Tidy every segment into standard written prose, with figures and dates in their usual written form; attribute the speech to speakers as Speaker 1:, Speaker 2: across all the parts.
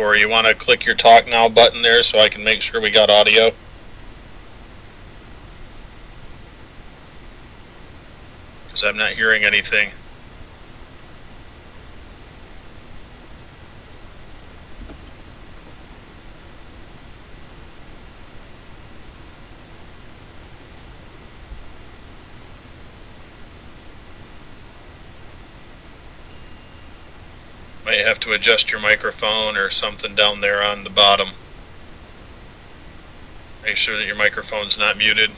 Speaker 1: Or you want to click your talk now button there so I can make sure we got audio? Because I'm not hearing anything. Might have to adjust your microphone or something down there on the bottom. Make sure that your microphone's not muted.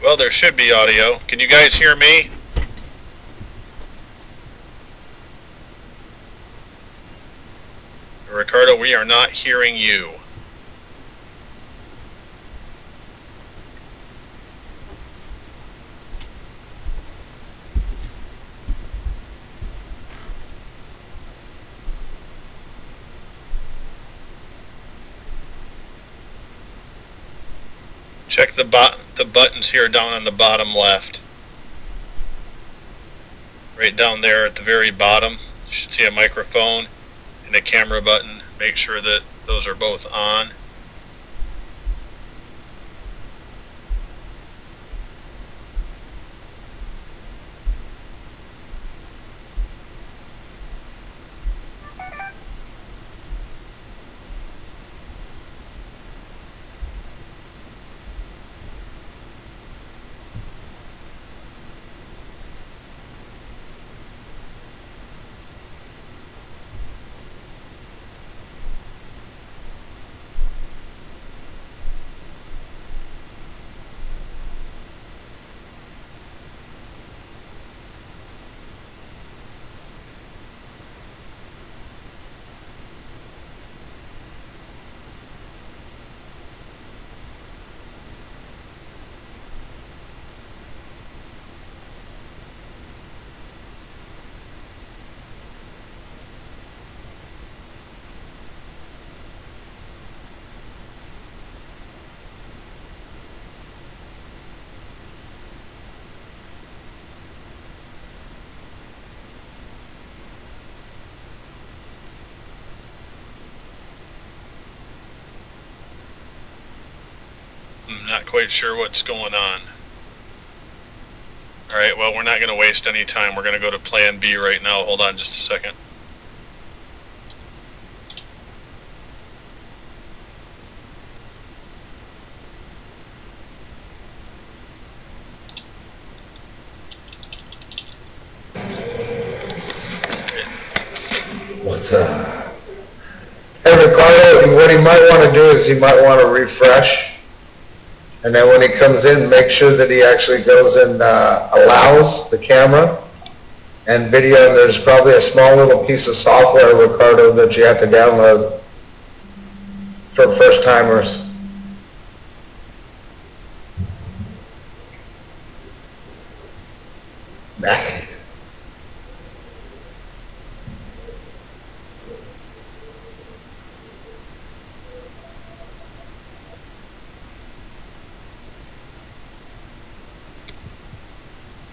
Speaker 1: Well, there should be audio. Can you guys hear me? Ricardo, we are not hearing you. Check the buttons here down on the bottom left. Right down there at the very bottom, you should see a microphone and a camera button. Make sure that those are both on. I'm not quite sure what's going on. Alright, well, we're not going to waste any time. We're going to go to plan B right now. Hold on just a second.
Speaker 2: What's up? Hey Ricardo, what he might want to do is he might want to refresh, and then when he comes in, make sure that he actually goes and allows the camera and video. And there's probably a small little piece of software, Ricardo, that you have to download for first timers.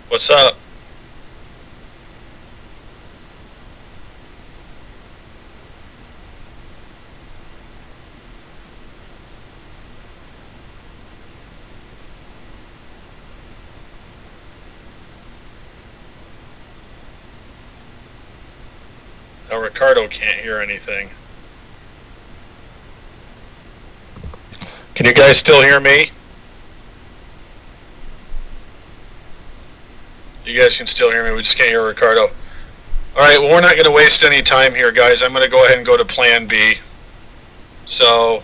Speaker 1: What's up? Now Ricardo can't hear anything. Can you guys still hear me? You guys can still hear me, we just can't hear Ricardo. Alright, well, we're not going to waste any time here, guys. I'm going to go ahead and go to plan B. So,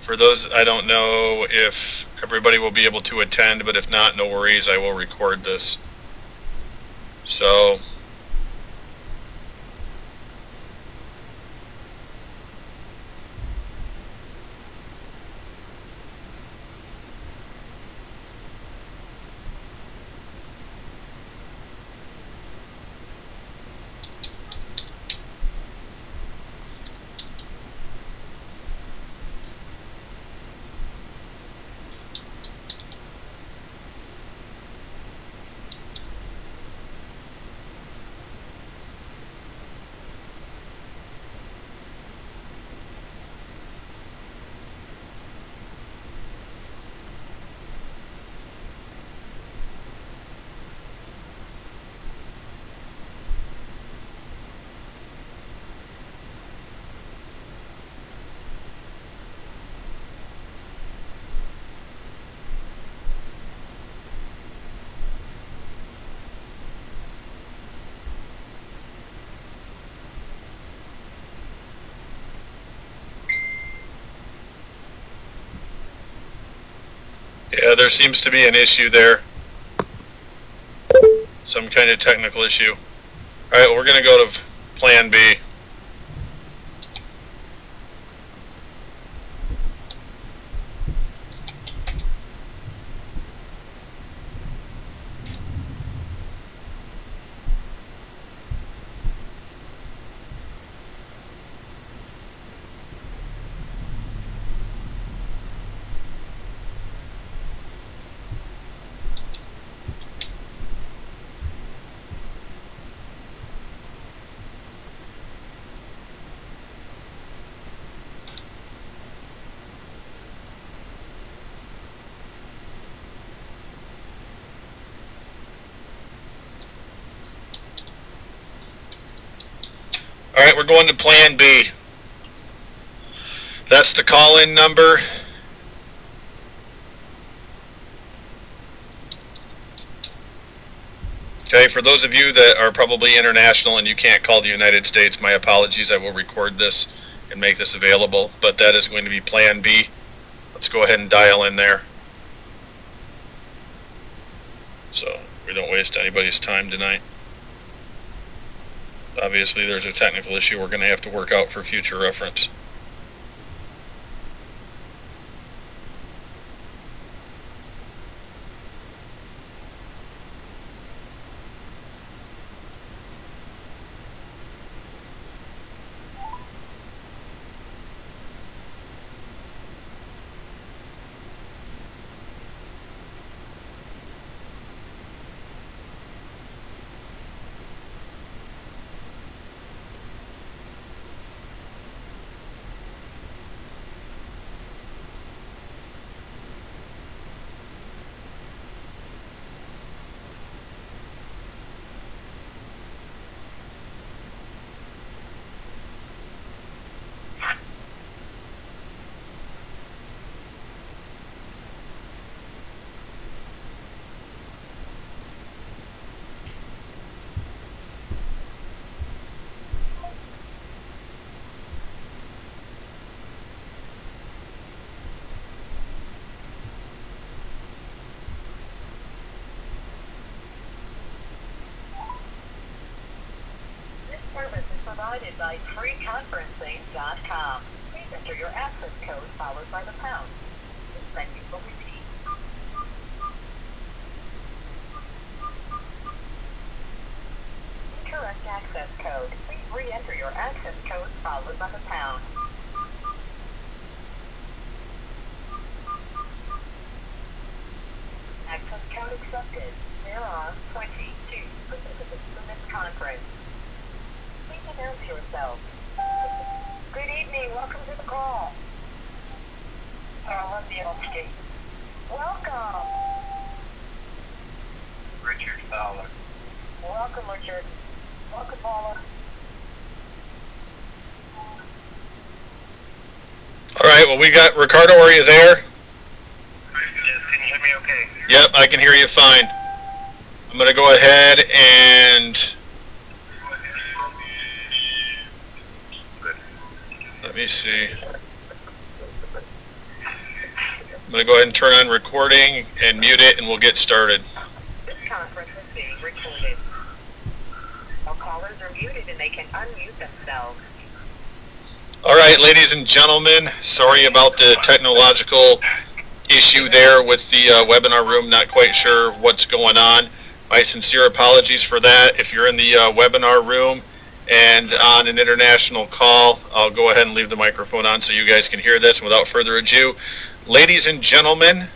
Speaker 1: for those, I don't know if everybody will be able to attend, but if not, no worries, I will record this. So, Yeah, there seems to be an issue there. Some kind of technical issue. All right, well, we're going to go to Plan B. All right, we're going to Plan B. That's the call-in number. Okay, for those of you that are probably international and you can't call the United States, my apologies. I will record this and make this available, but that is going to be Plan B. Let's go ahead and dial in there, so we don't waste anybody's time tonight. Obviously, there's a technical issue we're going to have to work out for future reference.
Speaker 3: Provided by freeconferencing.com. Please enter your access code followed by the pound. This menu will repeat. Incorrect access code. Please re-enter your access code followed by the pound. Access code accepted. There are 22 participants in this conference. Please announce yourself. Good evening. Welcome to the call. Paula Bielski. Welcome.
Speaker 4: Richard Fowler.
Speaker 3: Welcome, Richard. Welcome, Paula.
Speaker 1: All right, well, we got Ricardo. Are you there?
Speaker 4: Yes, can you hear me okay?
Speaker 1: Yep, I can hear you fine. I'm going to go ahead and let me see. I'm going to go ahead and turn on recording and mute it, and we'll get started.
Speaker 3: This conference is being recorded. All callers are muted and they can unmute themselves.
Speaker 1: All right, ladies and gentlemen, sorry about the technological issue there with the webinar room. Not quite sure what's going on. My sincere apologies for that. If you're in the webinar room and on an international call, I'll go ahead and leave the microphone on so you guys can hear this. Without further ado, ladies and gentlemen,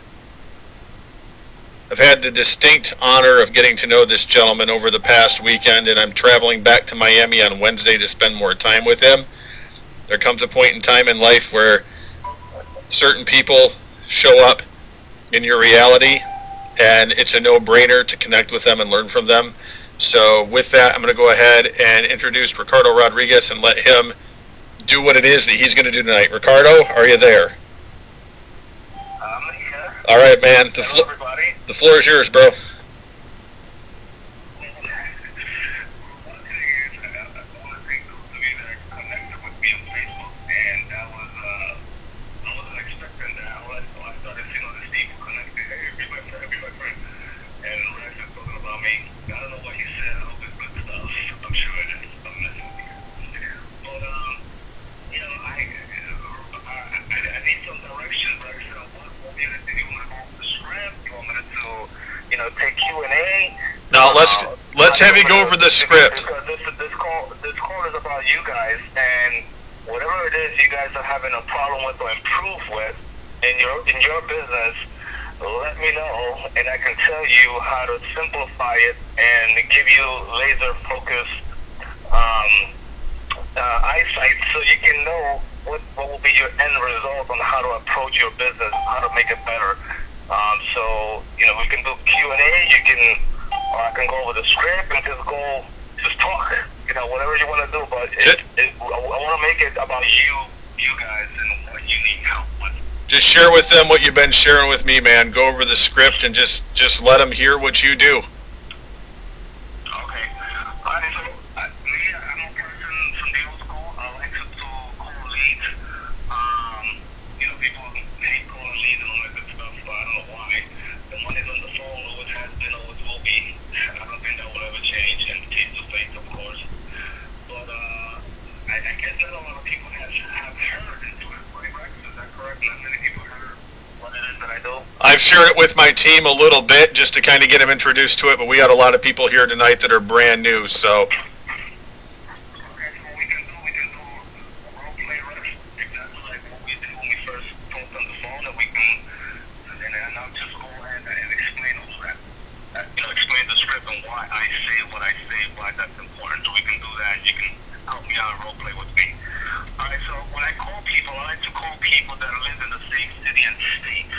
Speaker 1: I've had the distinct honor of getting to know this gentleman over the past weekend, and I'm traveling back to Miami on Wednesday to spend more time with him. There comes a point in time in life where certain people show up in your reality, and it's a no-brainer to connect with them and learn from them. So with that, I'm going to go ahead and introduce Ricardo Rodriguez and let him do what it is that he's going to do tonight. Ricardo, are you there?
Speaker 4: I'm here.
Speaker 1: All right, man.
Speaker 4: Hello, everybody.
Speaker 1: The floor is yours, bro.
Speaker 4: take Q&A.
Speaker 1: Now let's have you go over the script.
Speaker 4: Because this call is about you guys, and whatever it is you guys are having a problem with or improve with in your business, let me know, and I can tell you how to simplify it and give you laser focused eyesight, so you can know what will be your end result on how to approach your business, how to make it better. So we can do Q&A. I can go over the script and just talk. Whatever you want to do, but I want to make it about you guys, and what you need help with.
Speaker 1: Just share with them what you've been sharing with me, man. Go over the script and just let them hear what you do.
Speaker 4: Okay. I'm a person from the old school. I like to call leads. People hate calling leads and all that good stuff, but I don't know why. The money's on the phone, always has been, always will be. I don't think that will ever change, and face to face, of course. But I guess not a lot of people have heard into it, right? Is that correct? Not many people heard what it is that I do.
Speaker 1: I've shared it with my team a little bit just to kind of get them introduced to it, but we got a lot of people here tonight that are brand new, so.
Speaker 4: Okay, so we can do role play reps, exactly like what we did when we first talked on the phone, and I'll just go ahead and explain all that. Explain the script and why I say what I say, why that's important. So we can do that. You can help me out and role play with me. All right. So when I call people, I like to call people that live in the same city and state,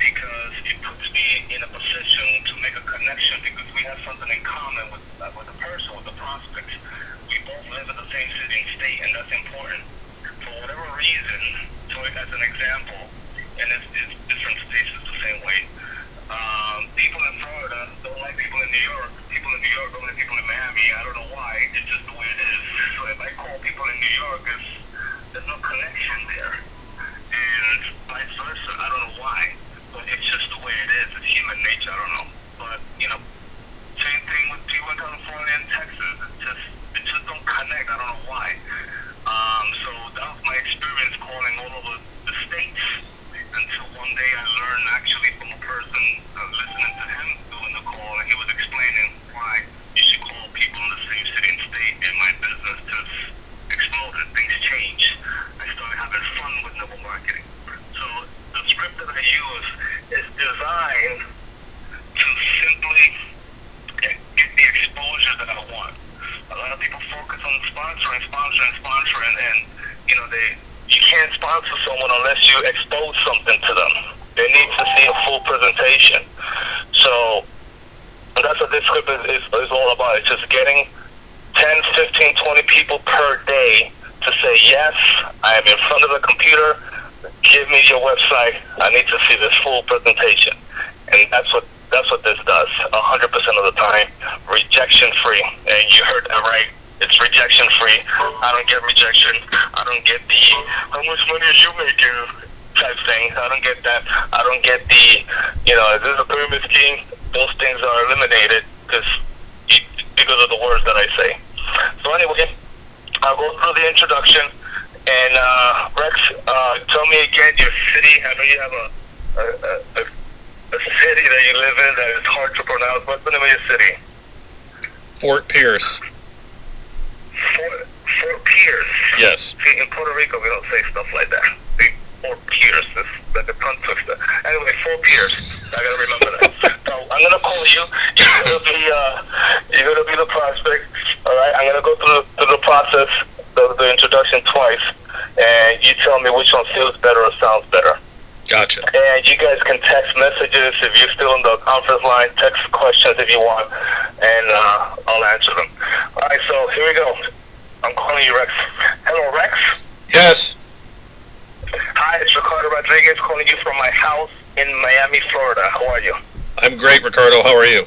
Speaker 4: because it puts me in a position to make a connection, because we have something in common with the person, with the prospect. We both live in the same city and state, and that's important. For whatever reason, so as an example, and it's different states is the same way. People in Florida don't like people in New York. People in New York don't like people in Miami. I don't know why. It's just the way it is. So if I call people in New York, there's no connection there. And vice versa. I don't know why. But it's just the way it is. It's human nature. I don't know. But, same thing with people in California and Texas. It just don't connect. I don't know why. So that was my experience calling all over the states, until one day I learned actually from a person listening to him doing the call, and he was explaining why you should call people in the same city and state, and my business just exploded. Things changed. I started having fun with network marketing. So the script that I use is designed to simply get the exposure that I want. A lot of people focus on sponsoring, and you can't sponsor someone unless you expose something to them. They need to see a full presentation. So that's what this script is all about. It's just getting 10, 15, 20 people per day to say, yes, I am in front of the computer, give me your website, I need to see this full presentation. And that's what this does, 100% of the time, rejection-free. And you heard that right. It's rejection-free. I don't get rejection. I don't get the, how much money are you making type thing. I don't get that. I don't get the, is this a pyramid scheme? Those things are eliminated because of the words that I say. So anyway, I'll go through the introduction. And Rex, tell me again your city. I know you have a city that you live in that is hard to pronounce. What's the name of your city?
Speaker 1: Fort Pierce.
Speaker 4: Fort Pierce.
Speaker 1: Yes.
Speaker 4: See, in Puerto Rico, we don't say stuff like that. Fort Pierce is like a tongue twister. Anyway, Fort Pierce. I gotta remember that. So I'm gonna call you. You're gonna be the prospect. All right. I'm gonna go through the process, the introduction twice, and you tell me which one feels better or sounds better.
Speaker 1: Gotcha.
Speaker 4: And you guys can text messages if you're still on the conference line. Text questions if you want, and I'll answer them. All right, so here we go. I'm calling you Rex. Hello, Rex?
Speaker 1: Yes.
Speaker 4: Hi, it's Ricardo Rodriguez calling you from my house in Miami, Florida. How are you?
Speaker 1: I'm great, Ricardo. How are you?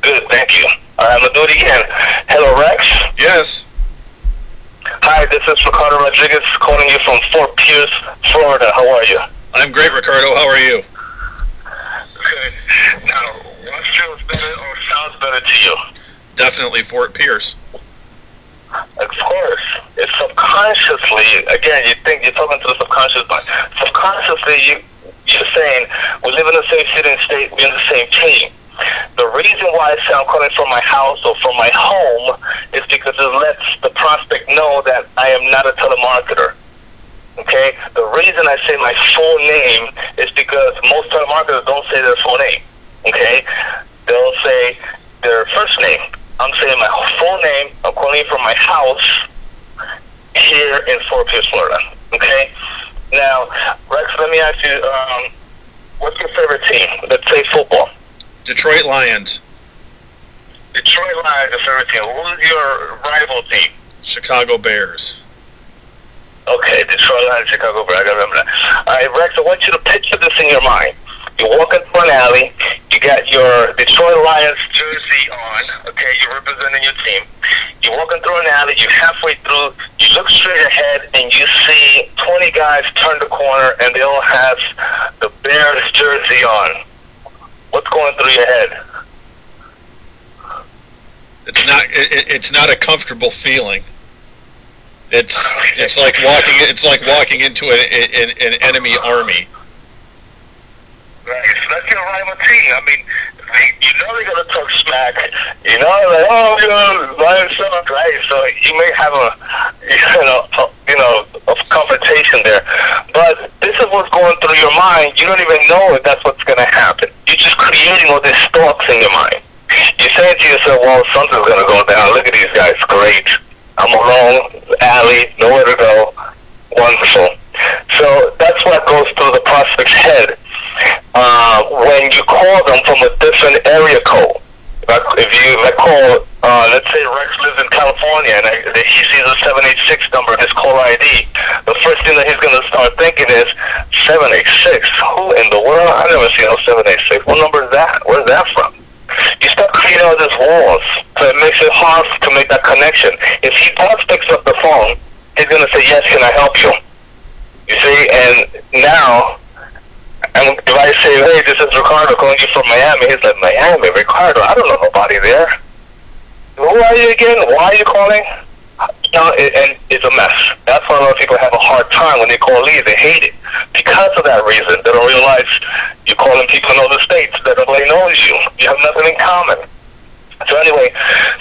Speaker 4: Good, thank you. All right, I'm going to do it again. Hello, Rex?
Speaker 1: Yes.
Speaker 4: Hi, this is Ricardo Rodriguez calling you from Fort Pierce, Florida. How are you?
Speaker 1: I'm great, Ricardo. How are you?
Speaker 4: Good. Now, what feels better or sounds better to you?
Speaker 1: Definitely Fort Pierce.
Speaker 4: Of course. It's subconsciously, again, you think you're talking to the subconscious mind. Subconsciously, you're saying we live in the same city and state, we're in the same team. The reason why I say I'm calling from my house or from my home is because it lets the prospect know that I am not a telemarketer. Okay? The reason I say my full name is because most telemarketers don't say their full name. Okay? They'll say their first name. I'm saying my full name. I'm calling you from my house here in Fort Pierce, Florida. Okay? Now, Rex, let me ask you, what's your favorite team? Let's say football.
Speaker 1: Detroit Lions.
Speaker 4: Detroit Lions, your favorite team. Who's your rival team?
Speaker 1: Chicago Bears.
Speaker 4: Okay, Detroit Lions, Chicago Bears. I gotta remember that. All right, Rex, I want you to picture this in your mind. You walk into an alley, you got your Detroit Lions jersey on, okay, you're representing your team. You're walking through an alley, you're halfway through, you look straight ahead, and you see 20 guys turn the corner, and they all have the Bears jersey on. What's going through your head?
Speaker 1: It's not a comfortable feeling. It's like walking into an enemy army.
Speaker 4: Right, so that's your rival team. I mean, you know they're gonna talk smack. You know, like, oh, you know, Lions suck, right? So you may have a confrontation there. But this is what's going through your mind. You don't even know if that's what's gonna happen. You're just creating all these thoughts in your mind. You're saying to yourself, well, something's gonna go down. Look at these guys, great. I'm alone, alley, nowhere to go. Wonderful. So that's what goes through the prospect's head. When you call them from a different area code, if I call, let's say Rex lives in California and he sees a 786 number in his call ID, the first thing that he's going to start thinking is, 786? Who in the world? I've never seen no 786. What number is that? Where's that from? You start creating all these walls, so it makes it hard to make that connection. If he picks up the phone, he's going to say, yes, can I help you? You see, and now, and if I say, hey, this is Ricardo calling you from Miami, he's like, Miami, Ricardo, I don't know nobody there. Who are you again? Why are you calling? And it's a mess. That's why a lot of people have a hard time when they call Lee. They hate it. Because of that reason, they don't realize you're calling people in other states that nobody knows you. You have nothing in common. So anyway,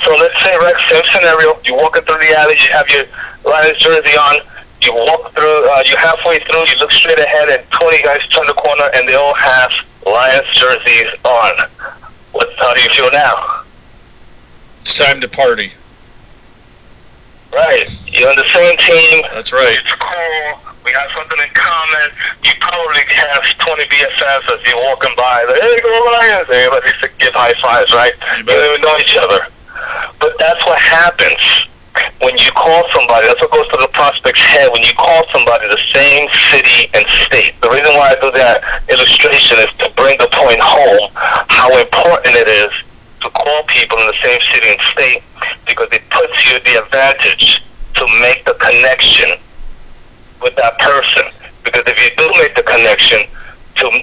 Speaker 4: so let's say, Rex, same scenario. You're walking through the alley, you have your Lions jersey on, you walk through, you're halfway through, you look straight ahead, and 20 guys turn the corner, and they all have Lions jerseys on. How do you feel now?
Speaker 1: It's time to party.
Speaker 4: Right. You're on the same team.
Speaker 1: That's right.
Speaker 4: It's cool. We have something in common. You probably have 20 BFFs as you're walking by. Like, hey, go Lions. Everybody give high fives, right? You don't even know each other. But that's what happens when you call somebody. That's what goes to the prospect's head when you call somebody the same city and state. The reason why I do that illustration is to bring the point home how important it is to call people in the same city and state, because it puts you the advantage to make the connection with that person. Because if you do make the connection,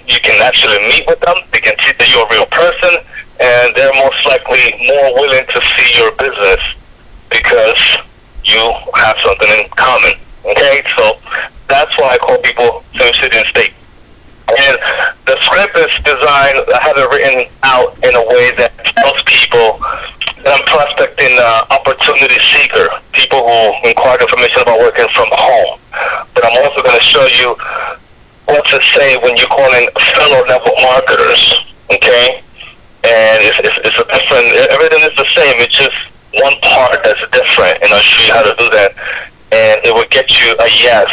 Speaker 4: you can actually meet with them, they can see that you're a real person, and they're most likely more willing to see your business because you have something in common. Okay, so that's why I call people same city and state. And the script is designed, I have it written out in a way that tells people that I'm prospecting opportunity seeker, people who inquire information about working from home. But I'm also going to show you what to say when you're calling fellow network marketers, okay? And it's a different, everything is the same, it's just one part that's different, and I'll show you how to do that. And it will get you a yes.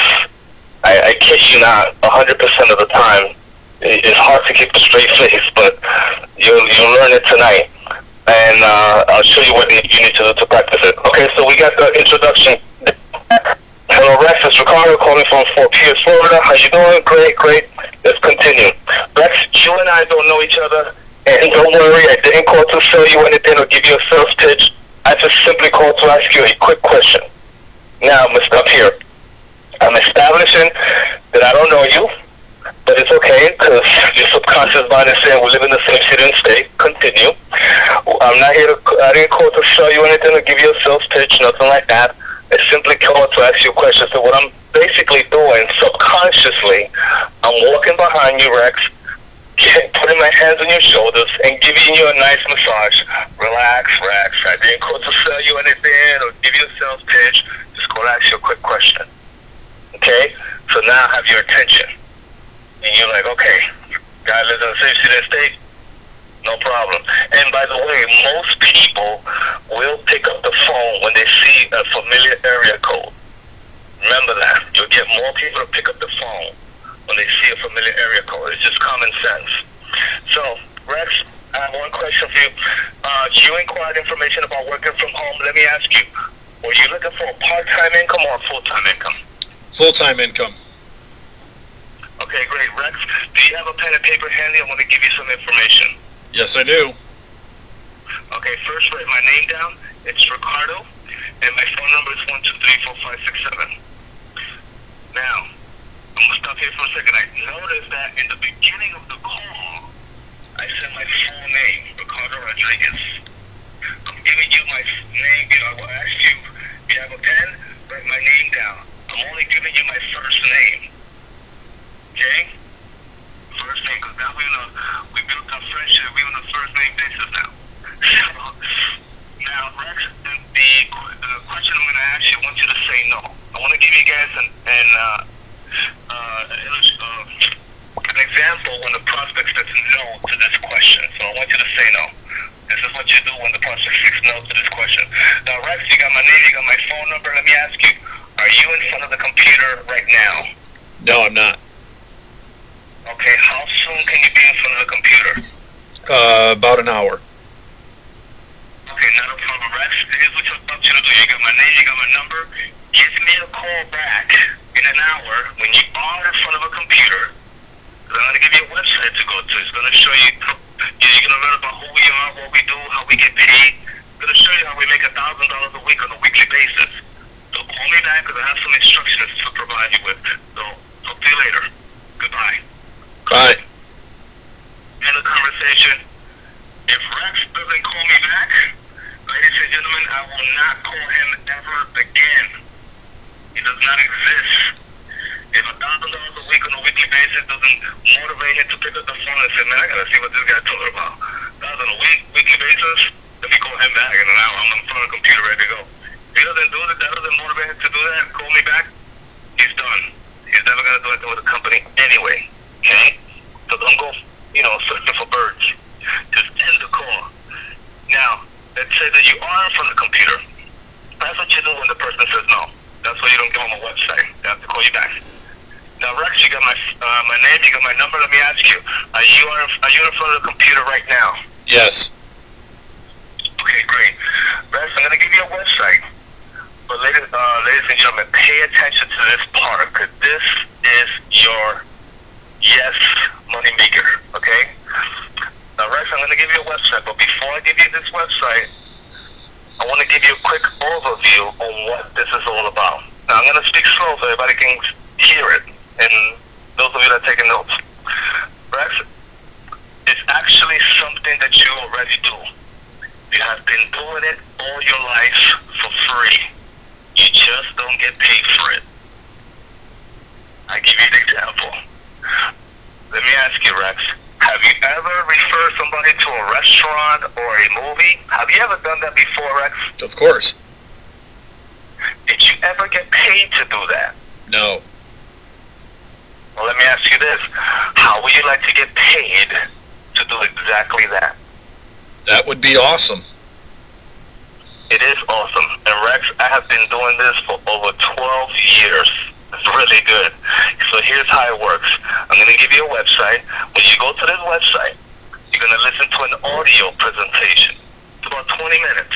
Speaker 4: I kid you not, 100% of the time. It's hard to keep a straight face, but you'll learn it tonight. And I'll show you what you need to do to practice it. Okay, so we got the introduction. Hello, Rex. It's Ricardo calling from Fort Pierce, Florida. How you doing? Great. Let's continue. Rex, you and I don't know each other. And don't worry, I didn't call to sell you anything or give you a sales pitch. I just simply called to ask you a quick question. Now, Mr. Up here, I'm establishing that I don't know you, but it's okay because your subconscious mind is saying we live in the same city and state. Continue. I didn't call to show you anything or give you a sales pitch, nothing like that. I simply called to ask you a question. So what I'm basically doing subconsciously, I'm walking behind you, Rex, putting my hands on your shoulders and giving you a nice massage. Relax, Rex. I didn't call to sell you anything or give you a sales pitch. Just call to ask you a quick question. Okay? So now I have your attention. And you're like, okay, guy lives in the same city and state? No problem. And by the way, most people will pick up the phone when they see a familiar area code. Remember that. You'll get more people to pick up the phone when they see a familiar area code. It's just common sense. So, Rex, I have one question for you. You inquired information about working from home. Let me ask you, were you looking for a part-time income or a full-time income?
Speaker 1: Full-time income.
Speaker 4: Okay, great. Rex, do you have a pen and paper handy? I want to give you some information.
Speaker 1: Yes, I do.
Speaker 4: Okay, first write my name down. It's Ricardo, and my phone number is 1234567. Now, I'm going to stop here for a second. I noticed that in the beginning of the call, I said my full name, Ricardo Rodriguez. I'm giving you my name. I will ask you, if you have a pen, write my name down. I'm only giving you my first name. Okay? First name, because now we built our friendship. We're on a first name basis now. So, now, Rex, the question I'm going to ask you, I want you to say no. I want to give you guys an example when the prospect says no to this question. So I want you to say no. This is what you do when the prospect says no to this question. Now, Rex, you got my name, you got my phone number. Let me ask you, are you in front of the computer right now?
Speaker 1: No, I'm not.
Speaker 4: Okay, how soon can you be in front of the computer?
Speaker 1: About an hour.
Speaker 4: Okay, not a problem, Rex. Here's what I want you to do. You got my name, you got my number. Give me a call back in an hour when you are in front of a computer. I'm going to give you a website to go to. It's going to show you, you're going to learn about who we are, what we do, how we get paid. It's going to show you how we make $1,000 a week on a weekly basis. So call me back because I have some instructions to provide you with. So talk to you later. Goodbye.
Speaker 1: Bye.
Speaker 4: End of conversation. If Rex doesn't call me back, ladies and gentlemen, I will not call him ever again. He does not exist. If $1,000 a week on a weekly basis doesn't motivate him to pick up the phone and say, man, I gotta see what this guy told her about. $1,000 a weekly basis, let me call him back in an hour. I'm in front of the computer ready to go. If he doesn't do that doesn't motivate him to do that, call me back, he's done. He's never gonna do anything with the company anyway. Okay? So don't go, searching for birds. Just end the call. Now, let's say that you are in front of the computer. That's what you do when the person says no. That's why you don't give them a website. They have to call you back. Now, Rex, you got my name, you got my number. Let me ask you, are you in front of the computer right now?
Speaker 1: Yes.
Speaker 4: Okay, great. Rex, I'm going to give you a website. But ladies and gentlemen, pay attention to this part, because this is your yes money maker, okay? Now, Rex, I'm going to give you a website, but before I give you this website, I want to give you a quick overview on what this is all about. Now, I'm going to speak slow so everybody can hear it, and those of you that are taking notes. Rex, it's actually something that you already do. You have been doing it all your life for free. You just don't get paid for it. I give you an example. Let me ask you, Rex, have you ever referred somebody to a restaurant or a movie? Have you ever done that before, Rex?
Speaker 1: Of course.
Speaker 4: Did you ever get paid to do that?
Speaker 1: No.
Speaker 4: Well, let me ask you this. How would you like to get paid to do exactly that?
Speaker 1: That would be awesome.
Speaker 4: It is awesome. And Rex, I have been doing this for over 12 years. It's really good. So here's how it works. I'm going to give you a website. When you go to this website, you're going to listen to an audio presentation. It's about 20 minutes.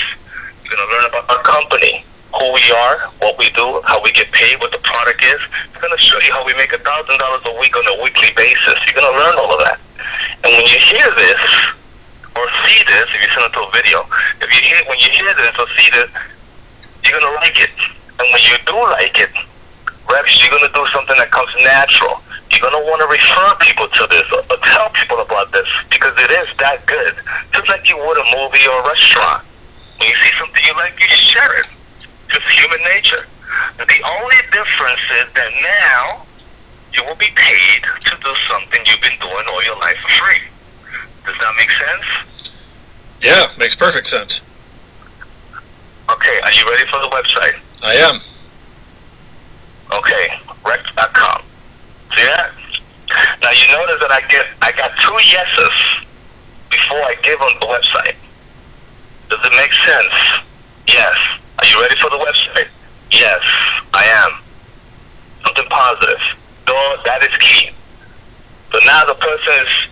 Speaker 4: You're going to learn about our company, who we are, what we do, how we get paid, what the product is. It's going to show you how we make $1,000 a week on a weekly basis. You're going to learn all of that. And when you hear this, or see this, if you send it to a video, when you hear this or see this, you're going to like it. And when you do like it, Rex, you're going to do something that comes natural. You're going to want to refer people to this or tell people about this because it is that good. Just like you would a movie or a restaurant. When you see something you like, you share it. just human nature. The only difference is that now you will be paid to do something you've been doing all your life for free. Does that make sense?
Speaker 1: Yeah, makes perfect sense.
Speaker 4: Okay, are you ready for the website?
Speaker 1: I am.
Speaker 4: Okay, Rex.com. See that? Now you notice that I got 2 yeses before I give them the website. Does it make sense? Yes. Are you ready for the website? Yes, I am. Something positive. So that is key. So now the person is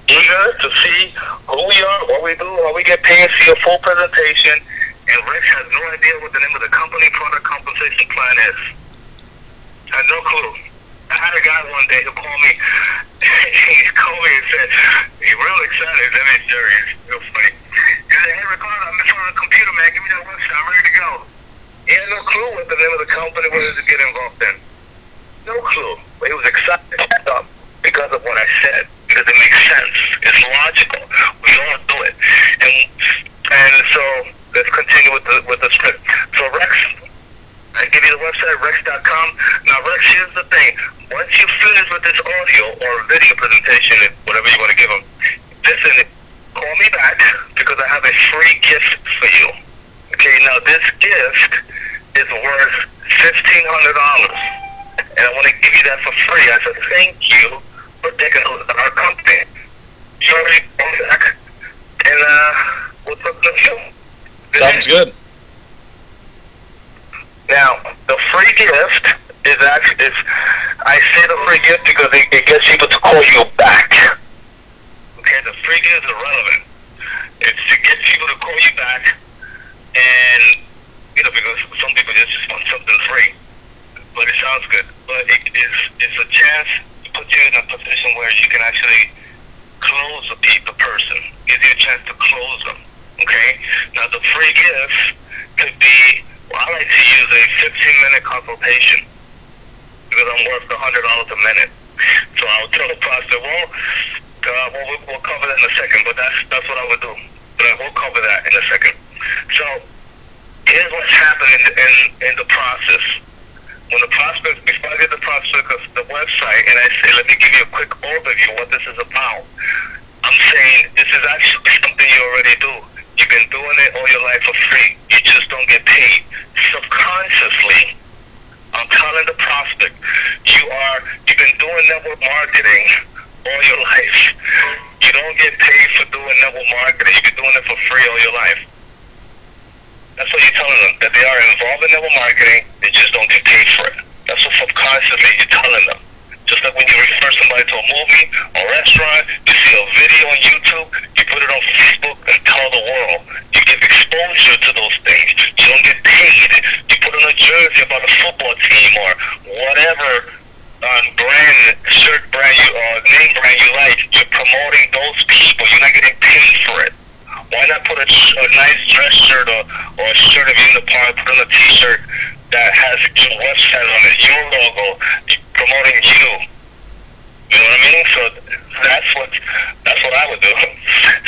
Speaker 4: eager to see who we are, what we do, how we get paid, see a full presentation, and Rex has no idea what the name of the company product compensation plan is. Had no clue. I had a guy one day who called me. He called me and said, he's real excited. That is serious. Real funny. He said, hey, Ricardo, I'm in front of the computer, man. Give me that website. I'm ready to go. He had no clue what the name of the company was to get involved in. No clue. But he was excited because of what I said. Because it makes sense. It's logical. We all do it. And so let's continue with the script. So Rex, I give you the website, rex.com. Now, Rex, here's the thing. Once you finish with this audio or video presentation, whatever you want to give them, listen, call me back because I have a free gift for you. Okay, now this gift is worth $1,500. And I want to give you that for free. I said, thank you for taking a look at our company. Sorry, call back. And we'll talk to you.
Speaker 1: Sounds good.
Speaker 4: Now, the free gift is I say the free gift because it gets people to call you back. Okay, the free gift is irrelevant. It's to get people to call you back, and, because some people just want something free. But it sounds good. But it's a chance to put you in a position where you can actually close the person. Gives you a chance to close them. Okay? Now, the free gift could be, I like to use a 15-minute consultation because I'm worth $100 a minute. So I'll tell the prospect, we'll cover that in a second, but that's what I would do. But we'll cover that in a second. So here's what's happening in the process. When the prospect, before I get the prospect of the website, and I say, let me give you a quick overview of what this is about, I'm saying this is actually something you already do. You've been doing it all your life for free. You just don't get paid. Subconsciously, I'm telling the prospect, you've been doing network marketing all your life. You don't get paid for doing network marketing. You've been doing it for free all your life. That's what you're telling them, that they are involved in network marketing, they just don't get paid for it. That's what subconsciously you're telling them. Just like when you refer somebody to a movie or restaurant, you see a video on YouTube, you put it on Facebook and tell the world. You give exposure to those things. You don't get paid. You put on a jersey about a football team or whatever shirt brand name brand you like. You're promoting those people. You're not getting paid for it. Why not put a nice dress shirt or a shirt if you're in the park, put on a t-shirt that has your website on it, your logo, promoting you. You know what I mean? So that's what I would do.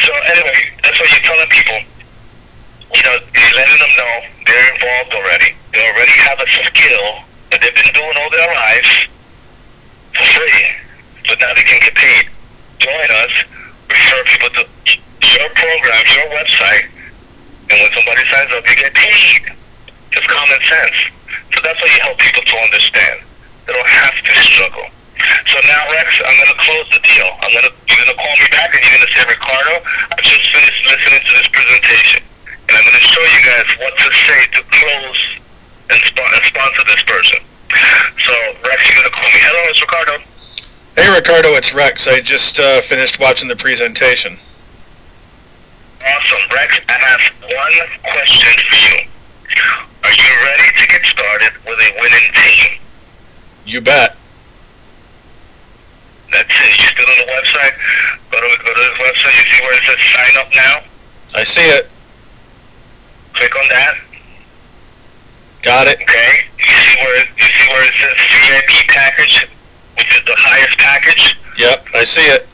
Speaker 4: So anyway, that's what you're telling people. You're letting them know they're involved already. They already have a skill that they've been doing all their lives for free. But now they can get paid. Join us, refer people to your program, your website, and when somebody signs up, you get paid. Just common sense. So that's what you help people to understand. They don't have to struggle. So now, Rex, I'm going to close the deal. You're going to call me back and you're going to say, Ricardo, I just finished listening to this presentation. And I'm going to show you guys what to say to close and sponsor this person. So, Rex, you're going to call me. Hello, it's Ricardo.
Speaker 1: Hey, Ricardo, it's Rex. I just finished watching the presentation.
Speaker 4: Awesome, Rex. I have one question for you. Are you ready to get started with a winning team?
Speaker 1: You bet.
Speaker 4: That's it. You still on the website? Go to this website. You see where it says sign up now?
Speaker 1: I see it.
Speaker 4: Click on that.
Speaker 1: Got it.
Speaker 4: Okay. You see where it says VIP package, which is the highest package?
Speaker 1: Yep, I see it.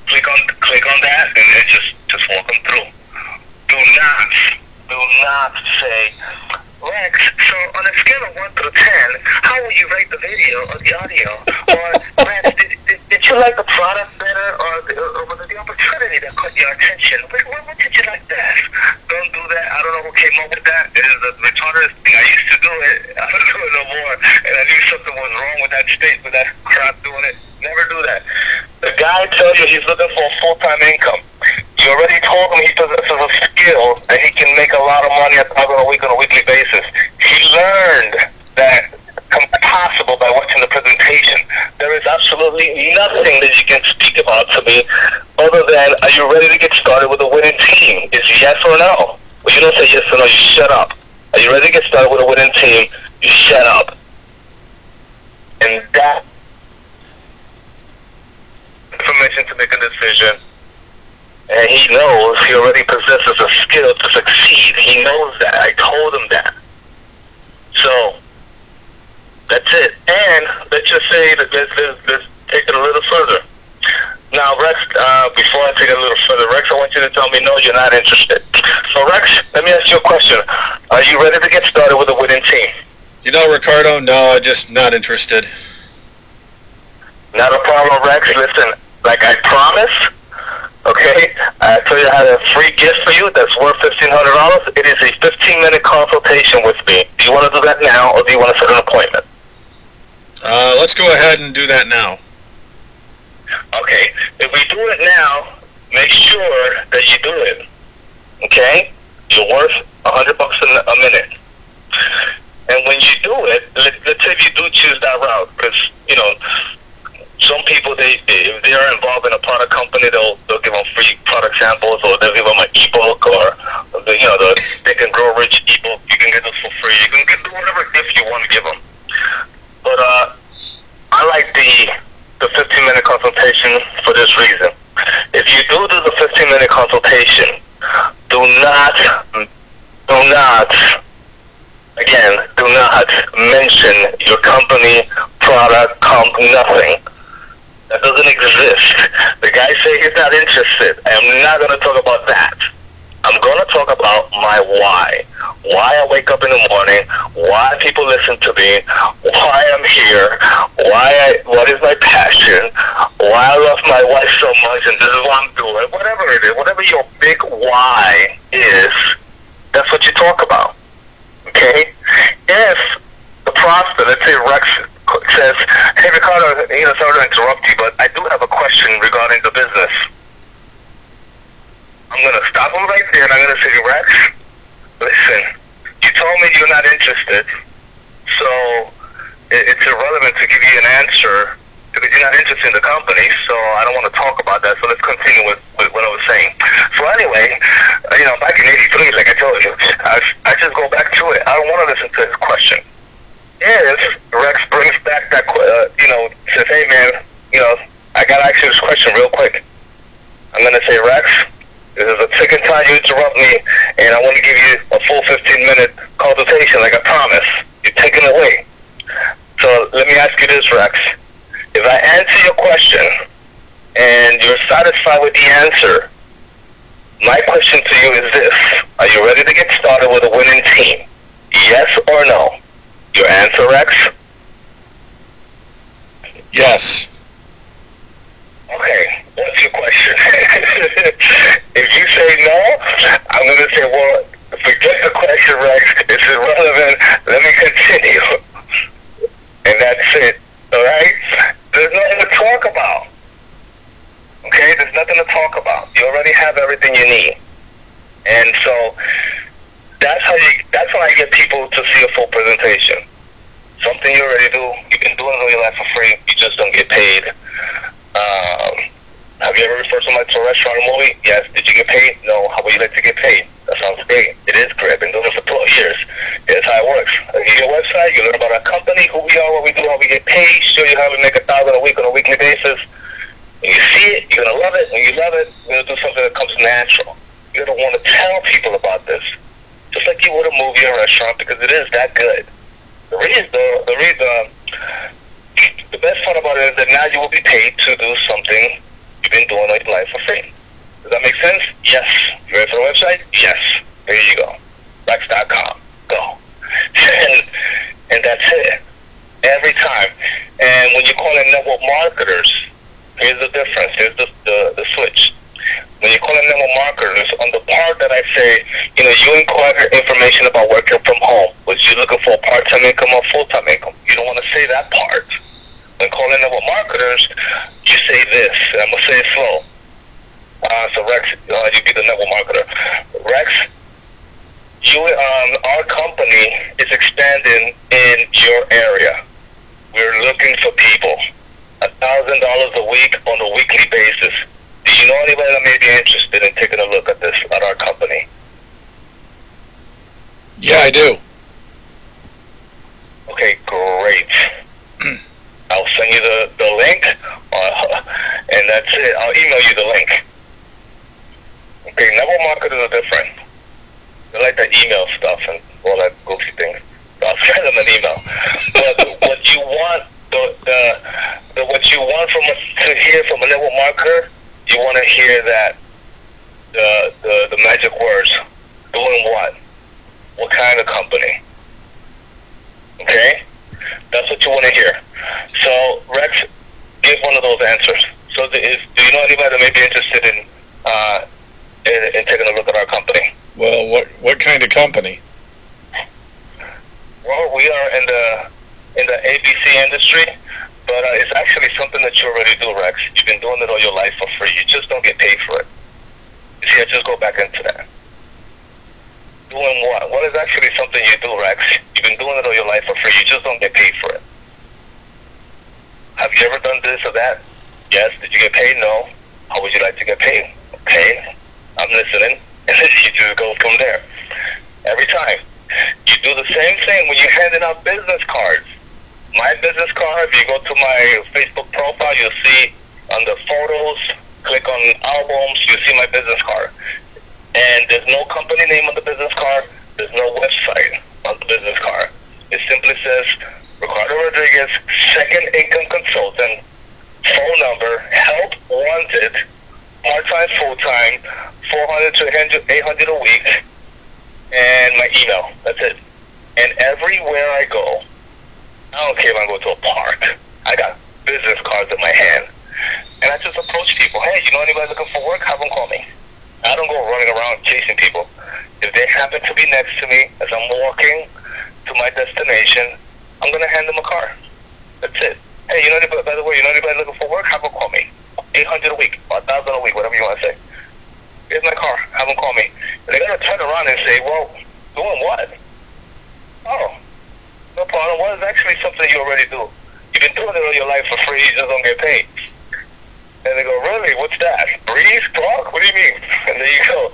Speaker 4: Click on that and then just walk them through. Do not say, Rex, so on a scale of 1 through 10, how would you rate the video or the audio? Or, Rex, did you like the product better, or was it the opportunity that caught your attention? What did you like best? Don't do that. I don't know who came up with that. It is a retarded thing. I used to do it. I don't do it no more. And I knew something was wrong with that state, with that crap doing it. Never do that. The guy tells you he's looking for a full-time income. You already told him he possesses a skill and he can make a lot of money on a weekly basis. He learned that possible by watching the presentation. There is absolutely nothing that you can speak about to me other than, are you ready to get started with a winning team? Is yes or no? Well, you don't say yes or no, you shut up. Are you ready to get started with a winning team? You shut up. And that information to make a decision. And he knows he already possesses a skill to succeed. He knows that. I told him that. So, that's it. And let's just say that let's take it a little further. Now, Rex, before I take it a little further, Rex, I want you to tell me, no, you're not interested. So, Rex, let me ask you a question. Are you ready to get started with a winning team?
Speaker 1: You know, Ricardo, no, I'm just not interested.
Speaker 4: Not a problem, Rex. Listen, like I promised, okay, I told you I had a free gift for you that's worth $1,500. It is a 15-minute consultation with me. Do you want to do that now, or do you want to set an appointment?
Speaker 1: Let's go ahead and do that now.
Speaker 4: Okay, if we do it now, make sure that you do it. Okay? You're worth $100 a minute. And when you do it, let's say if you do choose that route, because, you know, some people, if they are involved in a product company, they'll give them free product samples, or they'll give them an ebook, or the Think and Grow Rich ebook. You can get those for free. You can do whatever gift you want to give them. But I like the 15-minute consultation for this reason. If you do the 15-minute consultation, do not mention your company, product, nothing. That doesn't exist. The guy say he's not interested. I am not going to talk about that. I'm going to talk about my why. Why I wake up in the morning, why people listen to me, why I'm here, what is my passion, why I love my wife so much, and this is what I'm doing. Whatever it is, whatever your big why is, that's what you talk about. Okay? If the prospect, let's say Rex says, hey Ricardo, sorry to interrupt you, but I do have a question regarding the business. I'm going to stop him right there and I'm going to say, Rex, listen, you told me you're not interested, so it's irrelevant to give you an answer because you're not interested in the company, so I don't want to talk about that, so let's continue with what I was saying. So anyway, back in 83, like I told you, I just go back to it. I don't want to listen to his question. If Rex brings back that, says, hey man, I got to ask you this question real quick. I'm going to say, Rex, this is the second time you interrupt me, and I want to give you a full 15-minute consultation like I promised. You're taking it away. So let me ask you this, Rex. If I answer your question, and you're satisfied with the answer, my question to you is this. Are you ready to get started with a winning team? Yes or no? Your answer, Rex?
Speaker 1: Yes.
Speaker 4: Okay, what's your question? If you say no, I'm going to say, well, forget the question, Rex. It's irrelevant. Let me continue. And that's it. All right? There's nothing to talk about. Okay? There's nothing to talk about. You already have everything you need. And so that's how I get people to see a full presentation. Something you already do. You've been doing it all your life for free. You just don't get paid. Have you ever referred somebody to a restaurant or movie? Yes. Did you get paid? No. How would you like to get paid? That sounds great. It is great. I've been doing it for 12 years. Here's how it works. I give you a website. You learn about our company, who we are, what we do, how we get paid, show you how we make $1,000 a week on a weekly basis. When you see it, you're going to love it. When you love it, you're going to do something that comes natural. You're going to want to tell people about this. Just like you would a movie or a restaurant, because it is that good. The best part about it is that now you will be paid to do something you've been doing all your life for free. Does that make sense? Yes. You ready for the website? Yes. There you go. Rex.com. Go. and that's it. Every time. And when you call in network marketers, here's the difference. Here's the switch. When you call in network marketers, on the part that I say, you inquire information about working from home, was you looking for part-time income or full-time income? You don't want to say that part. When calling network marketers, you say this, and I'm going to say it slow. So Rex, you be the network marketer. Rex, our company is expanding in your area. We're looking for people, $1,000 a week on a weekly basis. Do you know anybody that may be interested in taking a look at this, at our company?
Speaker 1: Yeah, I do.
Speaker 4: Okay, great. I'll send you the link, and that's it. I'll email you the link. Okay, network marketers are different. They like that email stuff and all that goofy thing. So I'll send them an email. But what you want, what you want from us to hear from a network marketer, you want to hear that the magic words. Doing what? What kind of company? Okay? That's what you want to hear. So, Rex, give one of those answers. So, do you know anybody that may be interested in taking a look at our company?
Speaker 1: Well, what kind of company?
Speaker 4: Well, we are in the ABC industry, but it's actually something that you already do, Rex. You've been doing it all your life for free. You just don't get paid for it. You see, I just go back into that. Doing what? What is actually something you do, Rex? You've been doing it all your life for free. You just don't get paid for it. Have you ever done this or that? Yes. Did you get paid? No. How would you like to get paid? Okay. I'm listening. And then you just go from there. Every time. You do the same thing when you're handing out business cards. My business card, if you go to my Facebook profile, you'll see on the photos, click on albums, you'll see my business card. And there's no company name on the business card. There's no website on the business card. It simply says, Ricardo Rodriguez, second income consultant, phone number, help wanted, part-time, full-time, 400 to 800 a week, and my email. That's it. And everywhere I go, I don't care if I go to a park, I got business cards in my hand. And I just approach people. Hey, you know anybody looking for work? Have them call me. I don't go running around chasing people. If they happen to be next to me as I'm walking to my destination, I'm going to hand them a car. That's it. Hey, you know anybody, by the way, you know anybody looking for work? Have them call me. 800 a week, 1,000 a week, whatever you want to say. Here's my car. Have them call me. And they're going to turn around and say, well, doing what? Oh, no problem. Well, it's actually something you already do. You've been doing it all your life for free. You just don't get paid. And they go, really? What's that? Breeze? Talk? What do you mean? And there you go.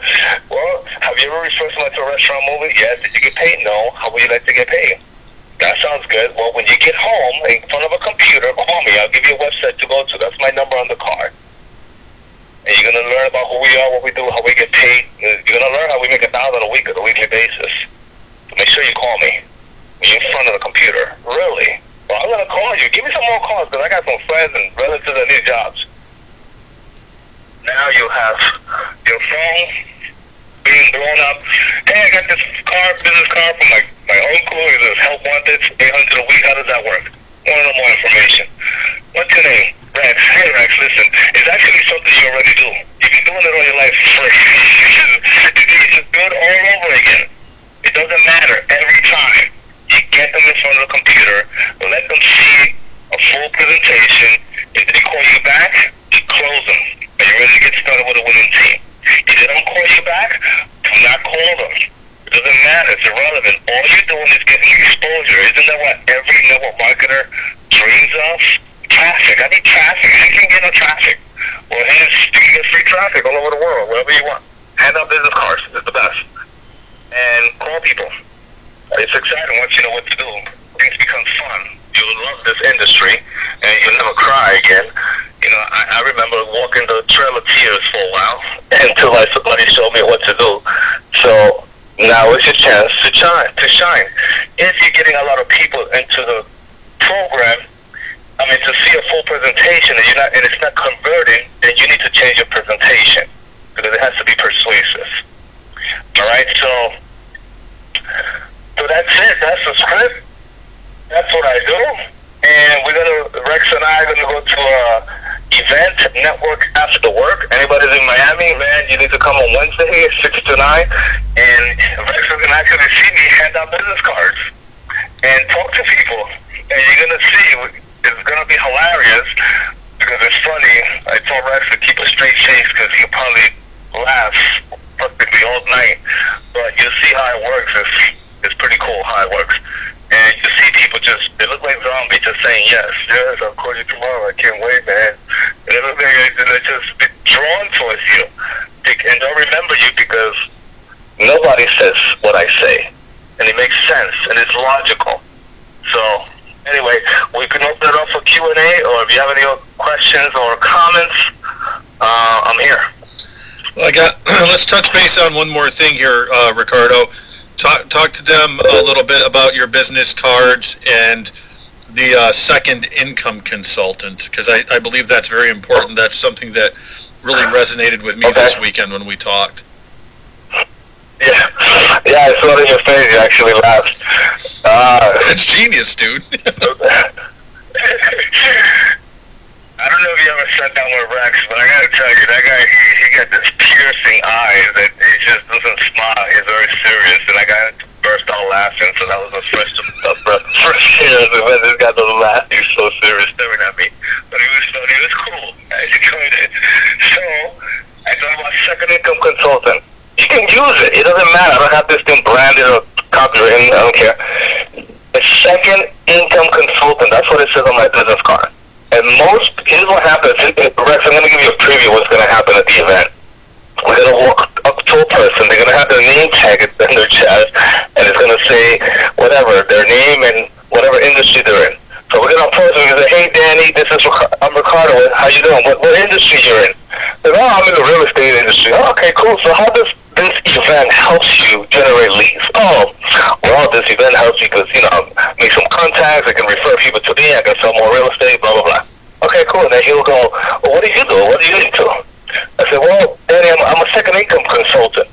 Speaker 4: Well, have you ever referred somebody to a restaurant movie? Yes. Did you get paid? No. How would you like to get paid? That sounds good. Well, when you get home in front of a computer, call me. I'll give you a website to go to. That's my number on the card. And you're going to learn about who we are, what we do, how we get paid. You're going to learn how we make $1,000 a week on a weekly basis. So make sure you call me when you're in front of the computer. Really? Well, I'm going to call you. Give me some more calls because I got some friends and relatives that need jobs. Now you have your phone being blown up. Hey, I got this business card from my uncle. It says help wanted, 800 a week. How does that work? Want to know more information. What's your name? Rex. Hey, Rex, listen. It's actually something you already do. You've been doing it all your life for free. It's just good all over again. It doesn't matter. Every time you get them in front of the computer, let them see a full presentation. If they call you back, you close them. Are you ready to get started with a winning team? If they don't call you back, do not call them. It doesn't matter. It's irrelevant. All you're doing is getting exposure. Isn't that what every network marketer dreams of? Traffic. I need traffic. I can't get no traffic. Well, you can get free traffic all over the world, wherever you want. Hand out business cards. It's the best. And call people. It's exciting once you know what to do. Things become fun. You'll love this industry, and you'll never cry again. You know, I remember walking the Trail of Tears for a while until somebody showed me what to do. So now it's your chance to shine. If you're getting a lot of people into the program, to see a full presentation and it's not converting, then you need to change your presentation because it has to be persuasive. All right, so that's it. That's the script. that's what I do. And Rex and I are gonna go to a event network after work. Anybody's in Miami, man, you need to come on Wednesday, 6 to 9. And Rex is gonna actually see me hand out business cards and talk to people. And you're gonna see, it's gonna be hilarious because it's funny. I told Rex to keep a straight face because he'll probably laugh practically all night. But you'll see how it works. It's pretty cool how it works. And you see people they look like zombies just saying, yes, I'll call you tomorrow. I can't wait, man. And they look like they're just drawn towards you. And they'll remember you because nobody says what I say. And it makes sense, and it's logical. So, anyway, we can open it up for Q&A, or if you have any questions or comments, I'm here.
Speaker 1: Well, let's touch base on one more thing here, Ricardo. Talk to them a little bit about your business cards and the second income consultant, because I believe that's very important. That's something that really resonated with me this weekend when we talked.
Speaker 4: Yeah, I saw it in your face. You actually laughed.
Speaker 1: It's genius, dude.
Speaker 4: I don't know if you ever sat down with Rex, but I gotta tell you, that guy, he got this piercing eyes that he just doesn't smile. He's very serious, and I got to burst out laughing, so that was a fresh air. This guy doesn't laugh. He's so serious staring at me. But he was funny. It was cool. I enjoyed it. So, I thought about second income consultant. You can use it. It doesn't matter. I don't have this thing branded or copyrighted. I don't care. A second income consultant. That's what it says on my business card. And here's what happens. Rex, I'm going to give you a preview of what's going to happen at the event. We're going to walk up to a person. They're going to have their name tag in their chest, and it's going to say whatever, their name and whatever industry they're in. So we're going to approach them and say, hey, Danny, I'm Ricardo. How you doing? What industry you're in? They're like, I'm in the real estate industry. Oh, okay, cool. So how does this event help you generate leads? Oh, well, this event helps you because, make some contacts. I can refer people to me. I can sell more real estate, blah, blah, blah. Okay, cool. And then he'll go, well, what do you do? What are you into? I said, well, Danny, I'm a second income consultant.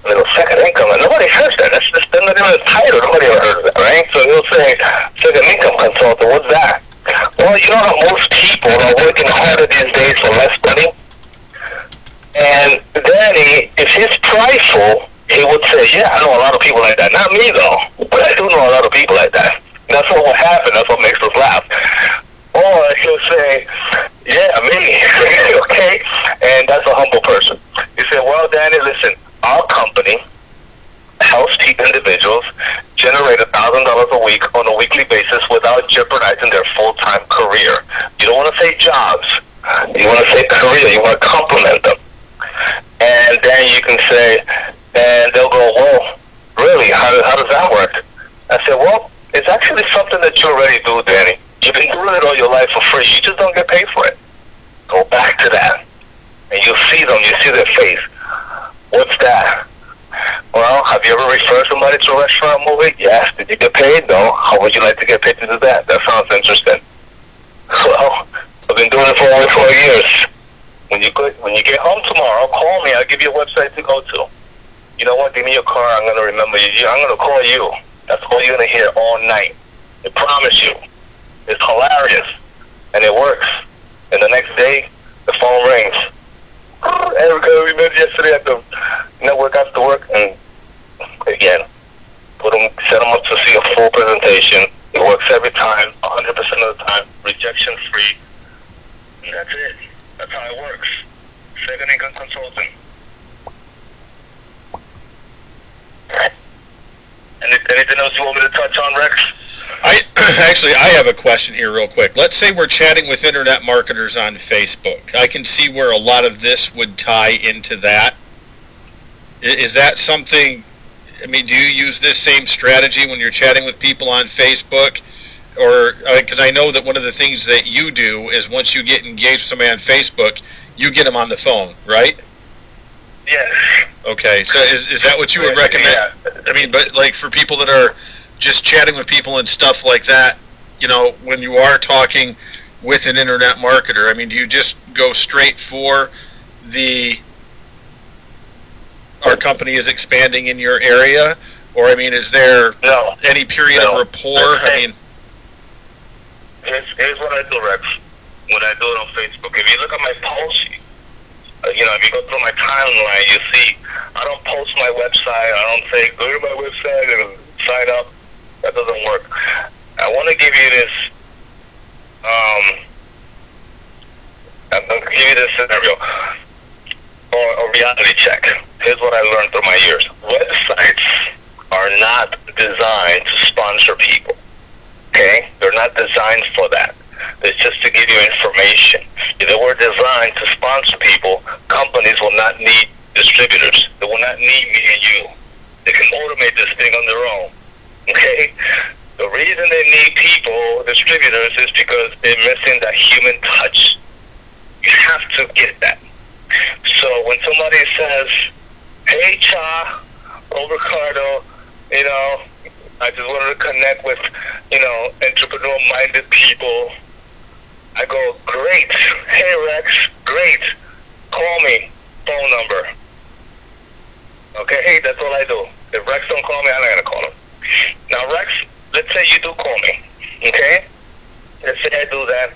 Speaker 4: And they go, second income? And nobody hears that. That's just not even a title. Nobody ever heard of that, right? So he'll say, second income consultant, what's that? Well, you know how most people are working harder these days for less money? And Danny, if he's prideful, he would say, yeah, I know a lot of people like that. Not me, though, but I do know a lot of people like that. And that's what will happen. That's what makes us laugh. Or he'll say, yeah, me. Okay? And that's a humble person. He said, well, Danny, listen, our company helps individuals generate $1,000 a week on a weekly basis without jeopardizing their full-time career. You don't want to say jobs. You want to say career. You want to compliment them. And then you can say, and they'll go, well, really, how does that work? I said, well, it's actually something that you already do, Danny. You've been doing it all your life for free. You just don't get paid for it. Go back to that. And you'll see them. You see their face. What's that? Well, have you ever referred somebody to a restaurant movie? Yes. Did you get paid? No. How would you like to get paid to do that? That sounds interesting. Well, I've been doing it for over 4 years. When you get home tomorrow, call me. I'll give you a website to go to. You know what? Give me your car. I'm going to remember you. I'm going to call you. That's all you're going to hear all night. I promise you. It's hilarious. And it works. And the next day, the phone rings. Erica, we met yesterday at the network after work. And again, set them up to see a full presentation. It works every time, 100% of the time, rejection free. And that's it. That's how it works. Second income consulting. Anything else you want me to touch on, Rex?
Speaker 1: I have a question here real quick. Let's say we're chatting with internet marketers on Facebook. I can see where a lot of this would tie into that. Is that something, do you use this same strategy when you're chatting with people on Facebook? Or, because I know that one of the things that you do is once you get engaged with somebody on Facebook, you get them on the phone, right?
Speaker 4: Yes.
Speaker 1: Okay, so is that what you would recommend? Yeah. But like for people that are just chatting with people and stuff like that, when you are talking with an internet marketer, do you just go straight for our company is expanding in your area, Or, I mean, is there
Speaker 4: No.
Speaker 1: any period
Speaker 4: No.
Speaker 1: of rapport? I mean,
Speaker 4: Here's what I do, Rex. When I do it on Facebook, if you look at my posts, if you go through my timeline, you see I don't post my website. I don't say go to my website and sign up. That doesn't work. I want to give you this. I'm going to give you this scenario or a reality check. Here's what I learned through my years. Websites are not designed to sponsor people. Okay? They're not designed for that. It's just to give you information. If they were designed to sponsor people, companies will not need distributors. They will not need me and you. They can automate this thing on their own. Okay? The reason they need people, distributors, is because they're missing that human touch. You have to get that. So when somebody says, hey, Cha, or Ricardo, I just wanted to connect with, entrepreneur-minded people, I go, great. Hey, Rex, great. Call me. Phone number. Okay, hey, that's all I do. If Rex don't call me, I'm not going to call him. Now, Rex, let's say you do call me, okay? Let's say I do that.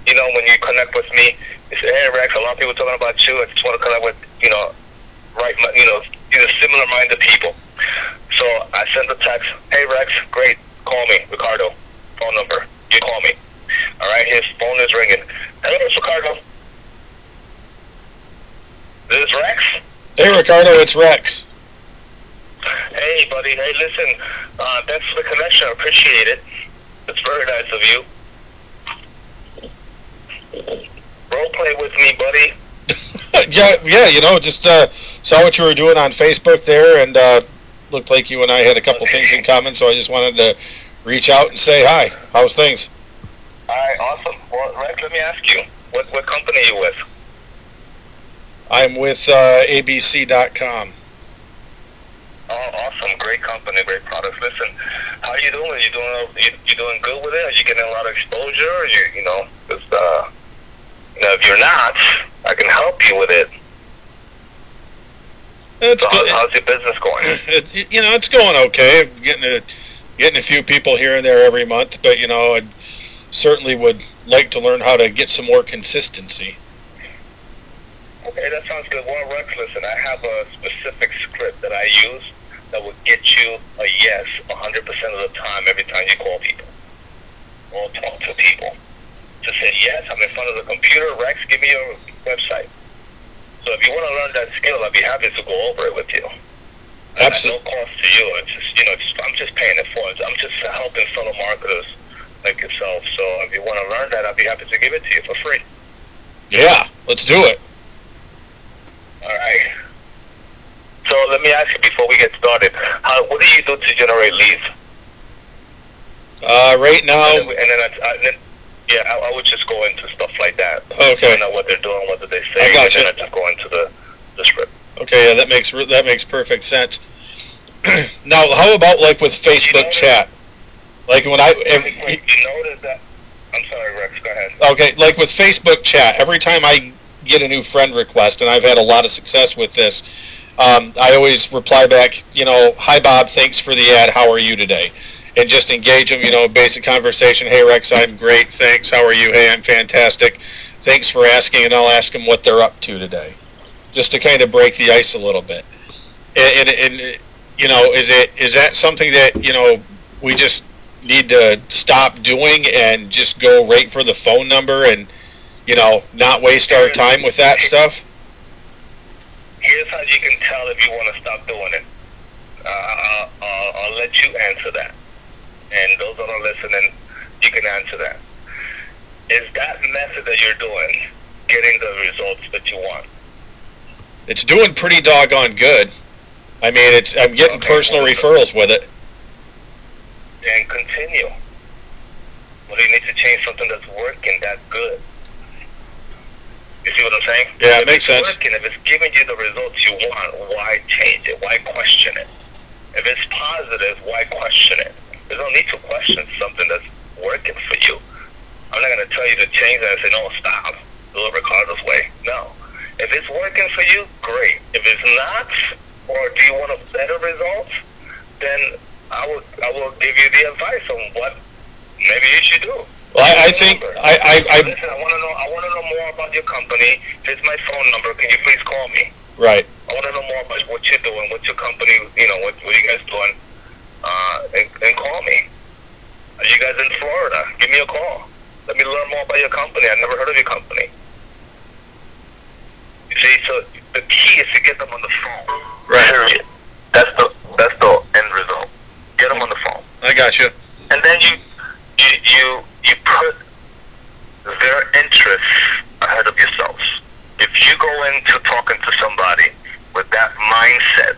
Speaker 4: When you connect with me, you say, hey, Rex, a lot of people talking about you. I just want to connect with, similar-minded people. So I send a text, hey, Rex, great. Call me, Ricardo. Phone number. You call me. All right, his phone is ringing. Hello, it's Ricardo. This is Rex?
Speaker 1: hey, Ricardo, it's Rex.
Speaker 4: Hey, buddy. Hey, listen. Thanks for the connection. I appreciate it. It's very nice of you. Role play with me, buddy.
Speaker 1: yeah, just saw what you were doing on Facebook there, and looked like you and I had a couple things in common, so I just wanted to reach out and say hi. How's things?
Speaker 4: All right, awesome. Well, Rex, let me ask you, what company are you with?
Speaker 1: I'm with ABC.com.
Speaker 4: Oh, awesome. Great company, great products. Listen, how are you doing? You doing good with it? Are you getting a lot of exposure? If you're not, I can help you with it.
Speaker 1: It's
Speaker 4: So
Speaker 1: good.
Speaker 4: how's your business going?
Speaker 1: It's going okay. Getting a few people here and there every month, but I certainly would like to learn how to get some more consistency.
Speaker 4: Okay, that sounds good. Well, Rex, listen, I have a specific script that I use that will get you a yes 100% of the time every time you call people or talk to people. Just say, yes, I'm in front of the computer. Rex, give me your website. So if you want to learn that skill, I'd be happy to go over it with you.
Speaker 1: Absolutely.
Speaker 4: At no cost to you. It's just, I'm just paying it forward. I'm just helping fellow marketers like yourself. So if you want to learn that, I'd be happy to give it to you for free.
Speaker 1: Yeah, let's do it.
Speaker 4: All right. So let me ask you before we get started, what do you do to generate leads?
Speaker 1: Right now,
Speaker 4: I would just go into stuff like that.
Speaker 1: Okay.
Speaker 4: Find out what they're doing, what do they say,
Speaker 1: I gotcha.
Speaker 4: and then I just go into the script.
Speaker 1: okay, yeah, that makes perfect sense. Now, how about like with Facebook chat? Like when
Speaker 4: You notice that? I'm sorry, Rex. Go ahead.
Speaker 1: okay, like with Facebook chat, every time I get a new friend request, and I've had a lot of success with this, I always reply back, hi Bob, thanks for the ad, how are you today? And just engage them, basic conversation. Hey Rex, I'm great, thanks, how are you? Hey, I'm fantastic, thanks for asking, and I'll ask them what they're up to today, just to kind of break the ice a little bit. And is that something that, we just need to stop doing and just go right for the phone number and, not waste our time with that stuff?
Speaker 4: Here's how you can tell if you want to stop doing it. I'll let you answer that. And those that are listening, you can answer that. Is that method that you're doing getting the results that you want?
Speaker 1: It's doing pretty doggone good. I mean, I'm getting personal referrals with it.
Speaker 4: Then continue. Well, you need to change something that's working that good. You see what I'm saying?
Speaker 1: Yeah, it makes sense.
Speaker 4: If it's working, if it's giving you the results you want, why change it? Why question it? If it's positive, why question it? There's no need to question something that's working for you. I'm not going to tell you to change that and say, no, stop. Do it Ricardo's way. No. If it's working for you, great. If it's not, or do you want a better result, then I will give you the advice on what maybe you should do.
Speaker 1: Well, I think
Speaker 4: Listen,
Speaker 1: I
Speaker 4: I want to know more about your company. Here's my phone number. Can you please call me?
Speaker 1: right.
Speaker 4: I want to know more about what you're doing, what your company, what you guys doing, and call me. Are you guys in Florida? Give me a call. Let me learn more about your company. I've never heard of your company. You see, so the key is to get them on the phone.
Speaker 1: Right.
Speaker 4: Period. That's the end result. Get them on the phone,
Speaker 1: I got you.
Speaker 4: and then you put their interests ahead of yourselves. If you go into talking to somebody with that mindset,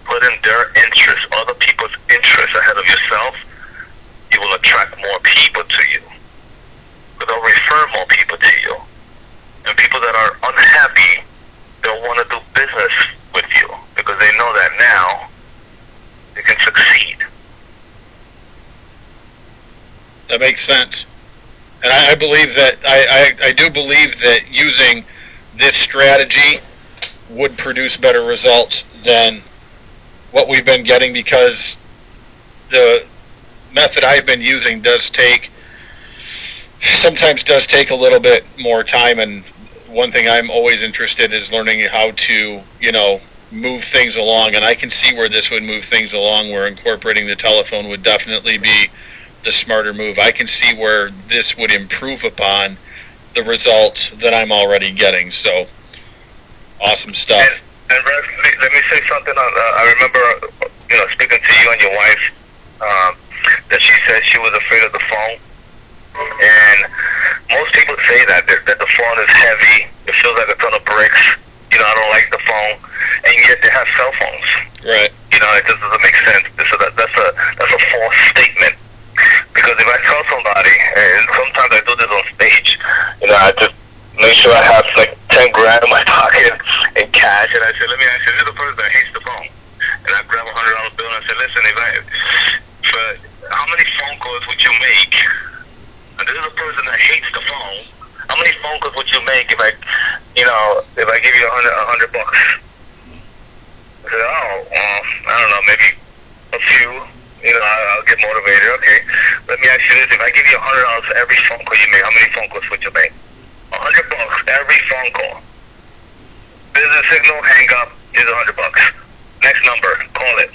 Speaker 4: putting their interests, other people's interests ahead of yourself, you will attract more people to you. They'll refer more people to you. And people that are unhappy, they'll want to do business with you because they know that now they can succeed.
Speaker 1: That makes sense. And I believe that I do believe that using this strategy would produce better results than what we've been getting, because the method I've been using sometimes does take a little bit more time. And one thing I'm always interested in is learning how to, move things along. And I can see where this would move things along, where incorporating the telephone would definitely be the smarter move. I can see where this would improve upon the results that I'm already getting. So, awesome stuff.
Speaker 4: And Rex, let me say something. I remember, speaking to you and your wife, that she said she was afraid of the phone. And most people say that the phone is heavy. It feels like a ton of bricks. I don't like the phone. And yet they have cell phones.
Speaker 1: Right.
Speaker 4: It just doesn't make sense. So that's a false statement. Because if I tell somebody, and sometimes I do this on stage, I just make sure I have like 10 grand in my pocket in cash, and I say, let me ask you, this is the person that hates the phone. And I grab $100 bill and I say, listen, how many phone calls would you make? And this is a person that hates the phone. How many phone calls would you make if I give you $100 bucks? I said, I don't know, maybe a few. I'll get motivated. Okay, let me ask you this: if I give you $100 for every phone call you make, how many phone calls would you make? $100 every phone call. Business signal, hang up. Here's $100. Next number, call it.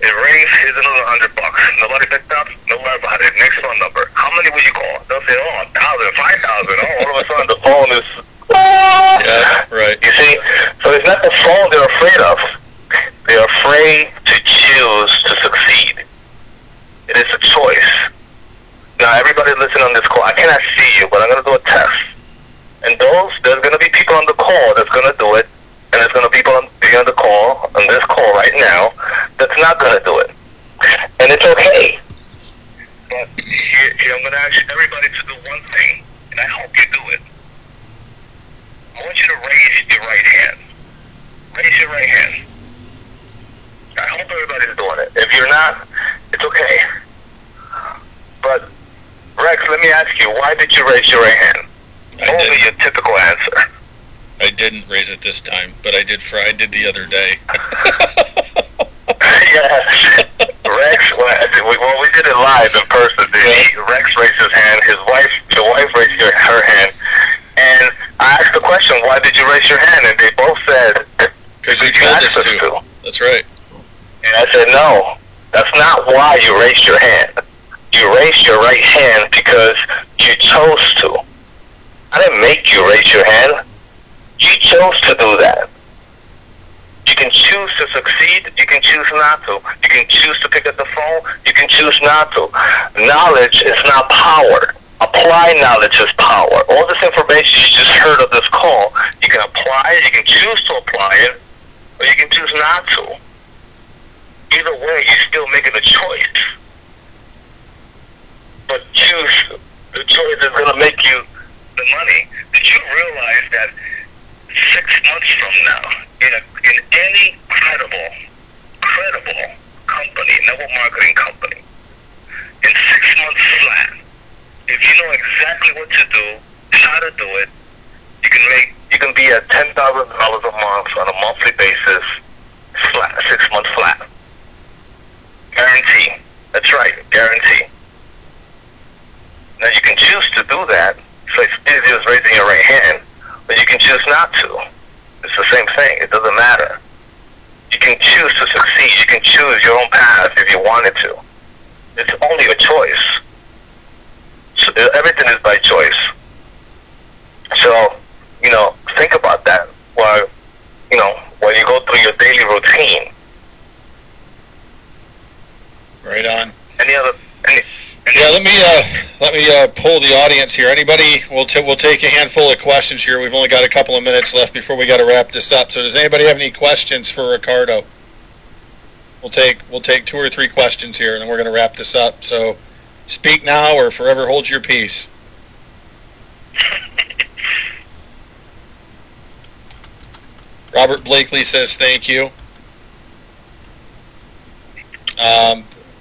Speaker 4: It rings. Here's another $100. Nobody picked up. Don't worry about it. Next phone number. How many would you call? They'll say, 1,000, 5,000. All of a sudden the phone is.
Speaker 1: Yeah. Right.
Speaker 4: You see, so it's not the phone they're afraid of. They're afraid to choose to succeed. It is a choice. Now, everybody listening on this call, I cannot see you, but I'm going to do a test. And there's going to be people on the call that's going to do it, and there's going to be people on the call, on this call right now, that's not going to do it. And it's okay. But here I'm going to ask everybody to do one thing, and I hope you do it. I want you to raise your right hand. Raise your right hand. I hope everybody's doing it. If you're not, it's okay. But, Rex, let me ask you, why did you raise your right hand? What would be your typical answer?
Speaker 1: I didn't raise it this time, but I did the other day.
Speaker 4: Yeah. Rex, we did it live in person. Rex raised his hand, your wife raised her hand, and I asked the question, why did you raise your hand? And they both said,
Speaker 1: because you told us to. That's right.
Speaker 4: And I said, no, that's not why you raised your hand. You raised your right hand because you chose to. I didn't make you raise your hand. You chose to do that. You can choose to succeed. You can choose not to. You can choose to pick up the phone. You can choose not to. Knowledge is not power. Applied knowledge is power. All this information you just heard of this call, you can apply it, you can choose to apply it, or you can choose not to. Either way, you're still making a choice. But the choice is going to make you the money. Did you realize that 6 months from now, in any credible company, network marketing company, in 6 months flat, if you know exactly what to do, how to do it, you can be at $10,000 a month on a monthly basis, flat, 6 months flat. Guarantee. That's right, guarantee. Now you can choose to do that, so it's easy as raising your right hand, but you can choose not to. It's the same thing. It doesn't matter. You can choose to succeed. You can choose your own path if you wanted to. It's only a choice. So everything is by choice. So, think about that while you go through your daily routine.
Speaker 1: Right on.
Speaker 4: Yeah,
Speaker 1: let me poll the audience here. Anybody? We'll take a handful of questions here. We've only got a couple of minutes left before we got to wrap this up. So does anybody have any questions for Ricardo? We'll take 2 or 3 questions here, and then we're going to wrap this up. So speak now or forever hold your peace. Robert Blakely says thank you.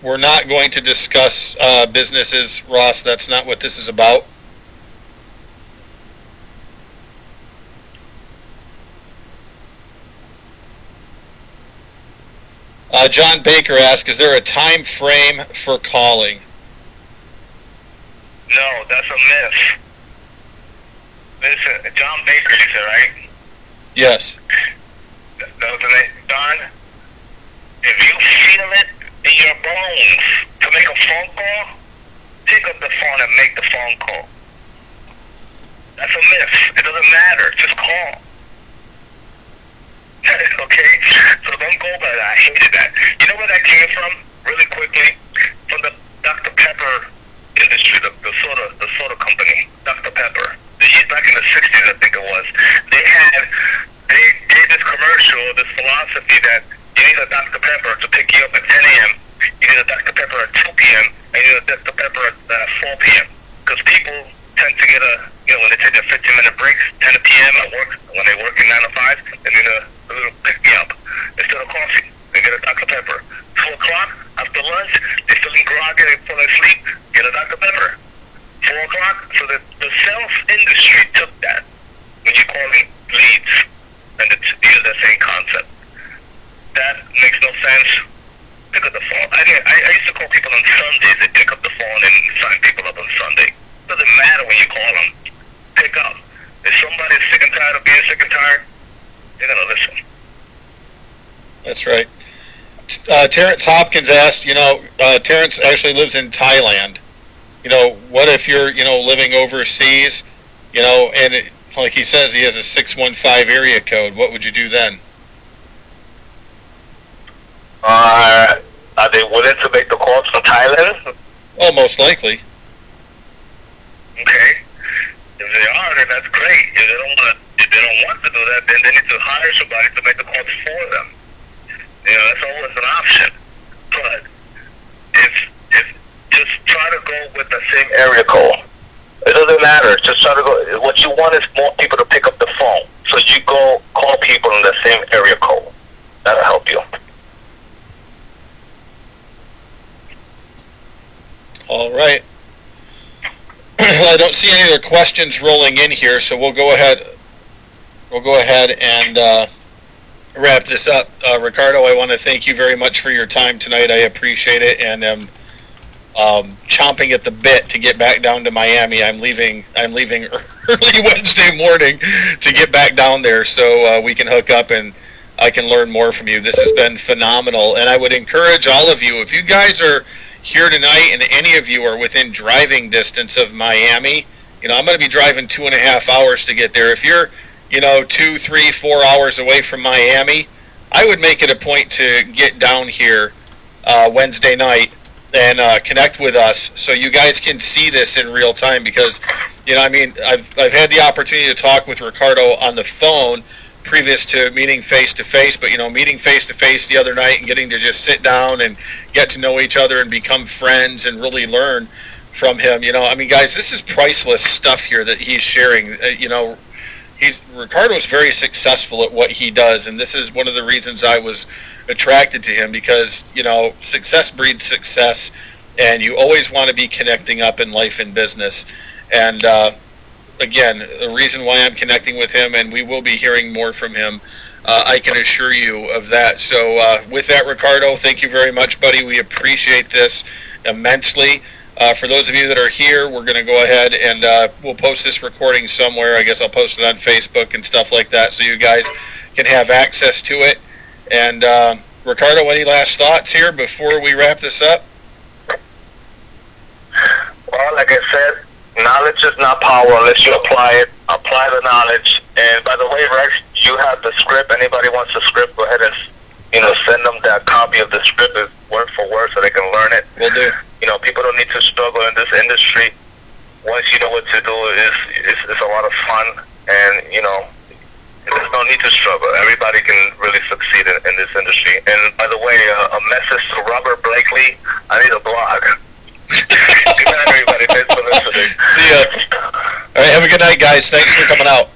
Speaker 1: We're not going to discuss businesses, Ross. That's not what this is about. John Baker asks, is there a time frame for calling?
Speaker 4: No, that's a myth. Listen, John Baker, you said, right?
Speaker 1: Yes.
Speaker 4: That was the name. Don, if you feel it in your bones to make a phone call, pick up the phone and make the phone call. That's a myth. It doesn't matter. Just call. Okay? So don't go by that. I hated that. You know where that came from? Really quickly? From the Dr. Pepper industry, the soda company, Dr. Pepper. Back in the 60s, I think it was. They did this commercial, this philosophy that you need a Dr. Pepper to pick you up at 10 a.m., you need a Dr. Pepper at 2 p.m., and you need a Dr. Pepper at 4 p.m. Because people tend to get when they take their 15-minute breaks, 10 p.m. at work, when they work in 9 to 5, they need a little pick-me-up. Instead of coffee, they get a Dr. Pepper. 2 o'clock, after lunch, they're feeling groggy, they fall asleep, get a Dr. Pepper. 4 o'clock, so the sales industry took that when you're calling leads, and it's used the same concept. That makes no sense. Pick up the phone. I used to call people on Sundays. They pick up the phone and sign people up on Sunday. Doesn't matter when you call them. Pick up. If somebody's sick and tired of being sick and tired, they're going to listen.
Speaker 1: That's right. Terrence Hopkins asked, Terrence actually lives in Thailand. What if you're, living overseas, and like he says, he has a 615 area code. What would you do then?
Speaker 4: Are they willing to make the calls from Thailand?
Speaker 1: Oh, most likely.
Speaker 4: Okay. If they are, then that's great. If they don't want to do that, then they need to hire somebody to make the calls for them. That's always an option. But if just try to go with the same area code. It doesn't matter. Just try to go. What you want is more people to pick up the phone. So you go call people in the same area code. That'll help you.
Speaker 1: All right. I don't see any other questions rolling in here, so we'll go ahead and wrap this up. Ricardo, I want to thank you very much for your time tonight. I appreciate it, and am chomping at the bit to get back down to Miami. I'm leaving early Wednesday morning to get back down there so we can hook up and I can learn more from you. This has been phenomenal, and I would encourage all of you, if you guys are here tonight and any of you are within driving distance of Miami, I'm going to be driving 2.5 hours to get there. If you're 2, 3, 4 hours away from Miami, I would make it a point to get down here Wednesday night and connect with us so you guys can see this in real time, because I've had the opportunity to talk with Ricardo on the phone previous to meeting face to face, but meeting face to face the other night and getting to just sit down and get to know each other and become friends and really learn from him. Guys, this is priceless stuff here that he's sharing. Ricardo's very successful at what he does, and this is one of the reasons I was attracted to him, because success breeds success, and you always want to be connecting up in life and business. And again, the reason why I'm connecting with him, and we will be hearing more from him I can assure you of that. So with that, Ricardo, thank you very much, buddy. We appreciate this immensely. For those of you that are here, we're going to go ahead and we'll post this recording somewhere. I guess I'll post it on Facebook and stuff like that so you guys can have access to it. And Ricardo, any last thoughts here before we wrap this up?
Speaker 4: Well, like I said, knowledge is not power unless you apply it. Apply the knowledge. And by the way, Rex, you have the script. Anybody wants the script, go ahead and send them that copy of the script word for word so they can learn it.
Speaker 1: Will do.
Speaker 4: People don't need to struggle in this industry. Once you know what to do, it's a lot of fun, and there's no need to struggle. Everybody can really succeed in this industry. And by the way, a message to Robert Blakely: I need a blog. Good night, everybody. Thanks for listening.
Speaker 1: See ya. All right, have a good night, guys. Thanks for coming out.